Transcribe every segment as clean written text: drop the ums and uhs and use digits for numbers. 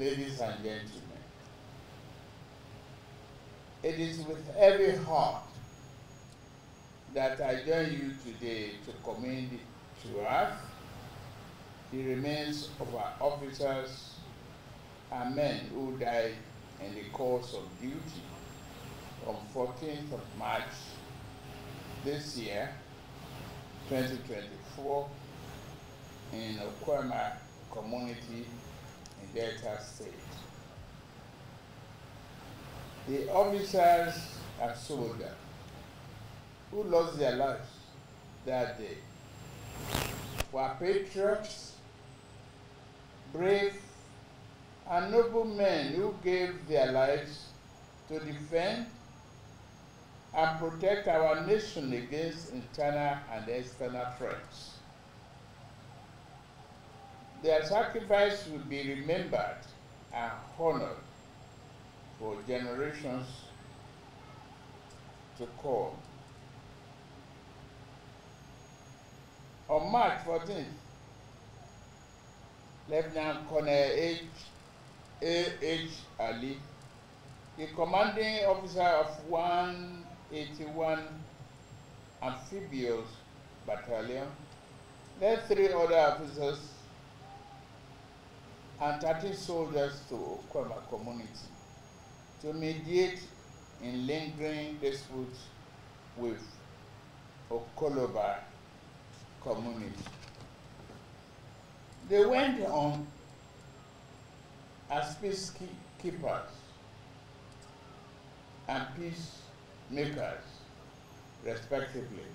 ladies and gentlemen, it is with heavy heart that I join you today to commend to us the remains of our officers and men who died in the course of duty on 14th of March this year, 2024, in Okwama community in Delta State. The officers and soldiers who lost their lives that day were patriots, brave and noble men who gave their lives to defend and protect our nation against internal and external threats. Their sacrifice will be remembered and honored for generations to come. On March 14th, Lieutenant Colonel A.H. Ali, the commanding officer of 181 Amphibious Battalion, led 3 other officers and 30 soldiers to Okwama community to mediate in lingering disputes with Okoloba community. They went on as peacekeepers and peacemakers, respectively,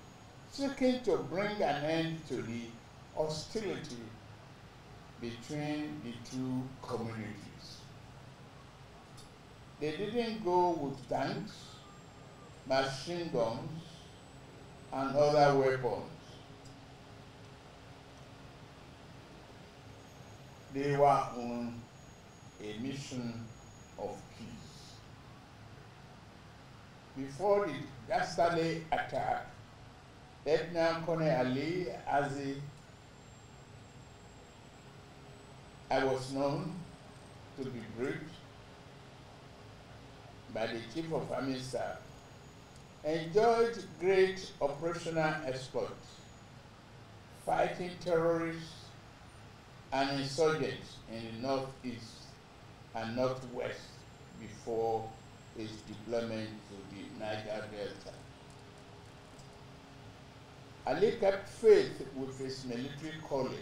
seeking to bring an end to the hostility between the two communities. They didn't go with tanks, machine guns, and other weapons. They were on a mission of peace. Before the dastardly attack, Lieutenant Colonel Ali, as I was known to be briefed by the Chief of Army Staff, enjoyed great operational exploits, fighting terrorists and insurgents in the northeast and northwest before his deployment to the Niger Delta. Ali kept faith with his military calling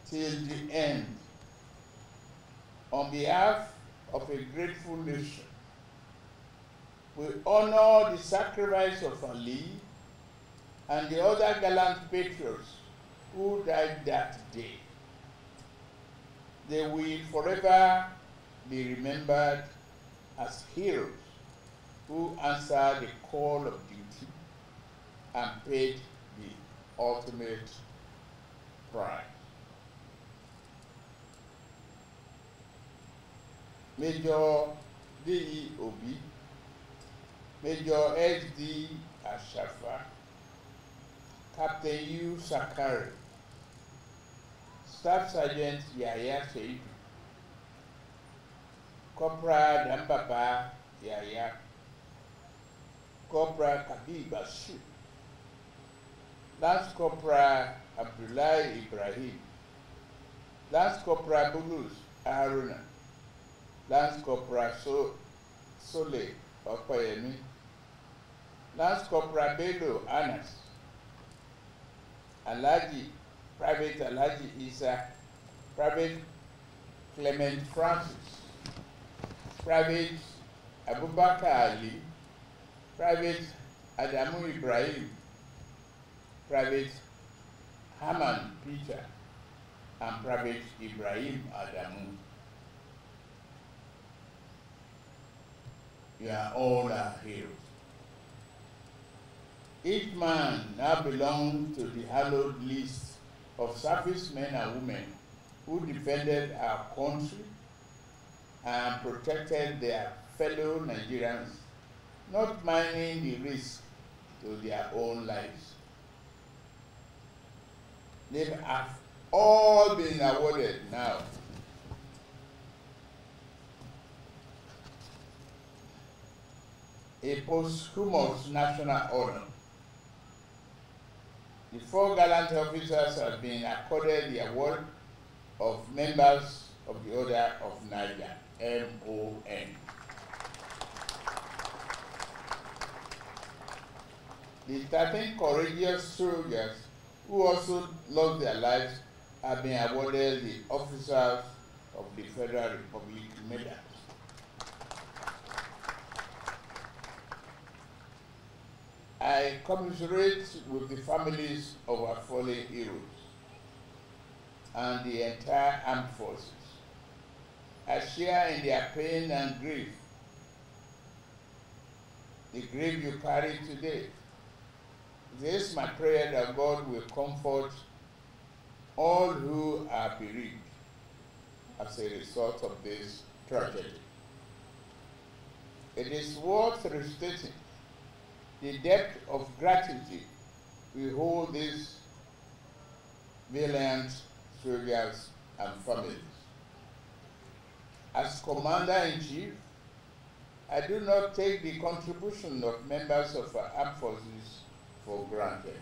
till the end. On behalf of a grateful nation, we honor the sacrifice of Ali and the other gallant patriots who died that day. They will forever be remembered as heroes who answered the call of duty and paid the ultimate price. Major D.E. Obi, Major S.D. Ashafa, Captain U. Sakari, Staff Sergeant Yaya Seidu, Corporal Dambaba Yaya, Corporal Kabi Basu, Lance Corporal Abdullah Ibrahim, Lance Corporal Bulus Haruna, Lance Corporal Sole Okoyemi, Lance Corporal Bello Anas, Private Alhaji Isa, Private Clement Francis, Private Abubakar Ali, Private Adamu Ibrahim, Private Haman Peter, and Private Ibrahim Adamu. You are all our heroes. Each man now belongs to the hallowed list of servicemen and women who defended our country and protected their fellow Nigerians, not minding the risk to their own lives. They have all been awarded now a posthumous national honor. The 4 gallant officers have been accorded the award of members of the Order of Niger, MON. The 13 courageous soldiers who also lost their lives have been awarded the Officers of the Federal Republic medals. I commiserate with the families of our fallen heroes and the entire armed forces. I share in their pain and grief, the grief you carry today. It is my prayer that God will comfort all who are bereaved as a result of this tragedy. It is worth restating the depth of gratitude we hold these valiant soldiers and families. As Commander-in-Chief, I do not take the contribution of members of our armed forces for granted.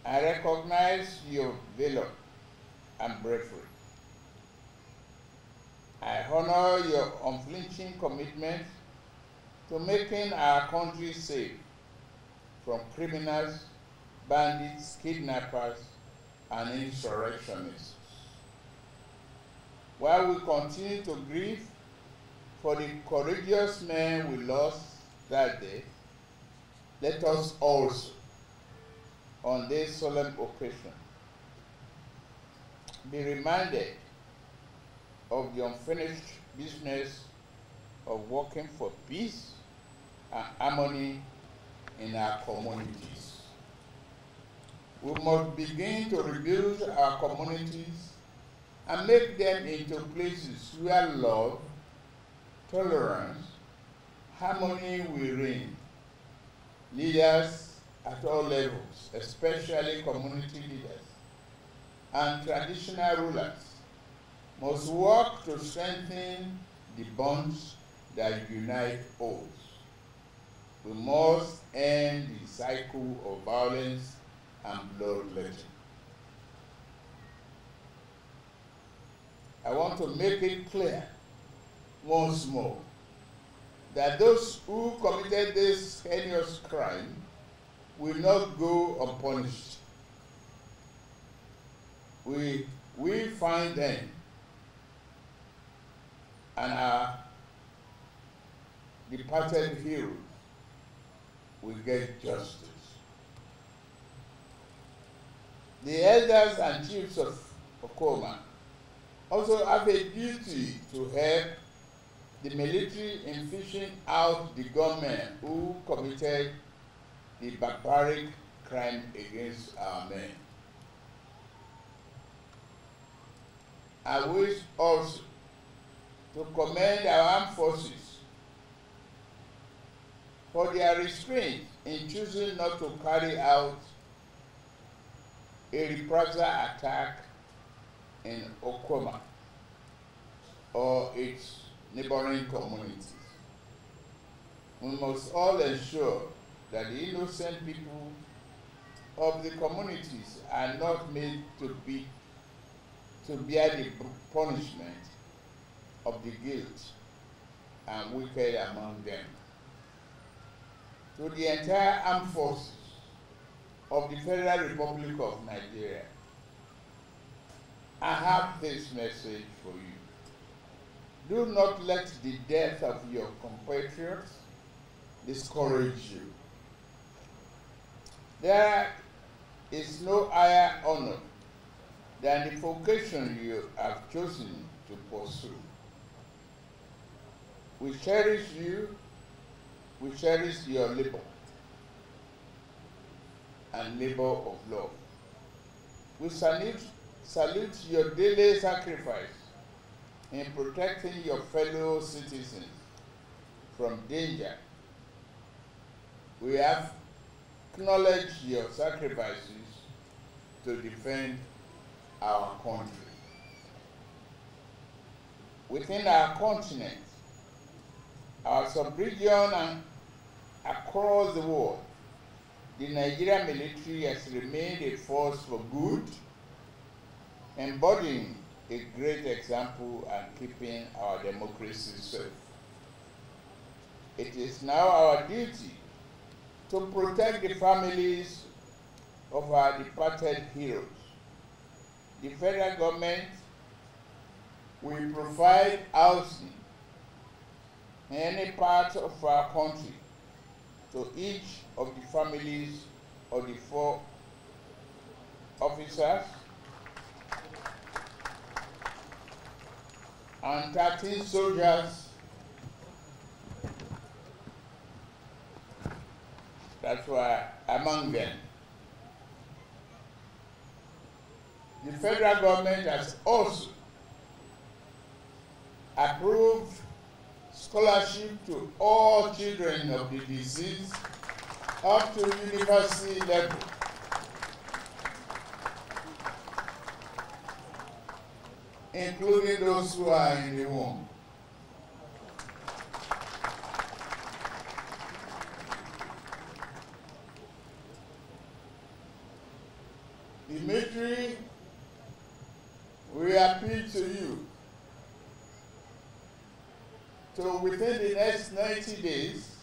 I recognize your valor and bravery. I honor your unflinching commitment to making our country safe from criminals, bandits, kidnappers, and insurrectionists. While we continue to grieve for the courageous men we lost that day, let us also, on this solemn occasion, be reminded of the unfinished business of working for peace and harmony in our communities. We must begin to rebuild our communities and make them into places where love, tolerance, harmony will reign. Leaders at all levels, especially community leaders and traditional rulers, must work to strengthen the bonds that unite us. We must end the cycle of violence and bloodletting. I want to make it clear once more that those who committed this heinous crime will not go unpunished. We will find them, and our departed heroes will get justice. The elders and chiefs of Okoma also have a duty to help the military in fishing out the gunmen who committed the barbaric crime against our men. I wish also to commend our armed forces for their restraint in choosing not to carry out a reprisal attack in Okoma or its neighboring communities. We must all ensure that the innocent people of the communities are not made to bear the punishment of the guilt and wicked among them. To the entire armed forces of the Federal Republic of Nigeria, I have this message for you. Do not let the death of your compatriots discourage you. There is no higher honor than the vocation you have chosen to pursue. We cherish you, we cherish your labor and labor of love. We salute your daily sacrifice in protecting your fellow citizens from danger. We have acknowledged your sacrifices to defend our country. Within our continent, our sub-region and across the world, the Nigerian military has remained a force for good, embodying a great example and keeping our democracy safe. It is now our duty to protect the families of our departed heroes. The federal government will provide housing in any part of our country to each of the families of the 4 officers and 13 soldiers that were among them. The federal government has also approved scholarship to all children of the deceased up to university level. Including those who are in the womb. The military will appeal to you to, within the next 90 days,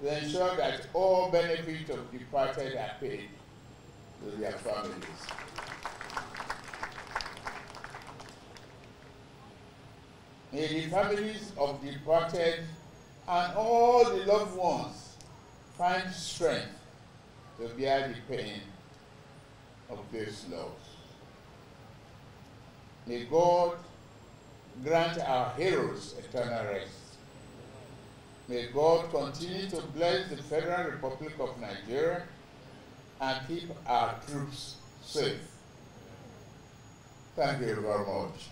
to ensure that all benefits of departed are paid to their families. May the families of departed and all the loved ones find strength to bear the pain of this loss. May God grant our heroes eternal rest. May God continue to bless the Federal Republic of Nigeria and keep our troops safe. Thank you very much.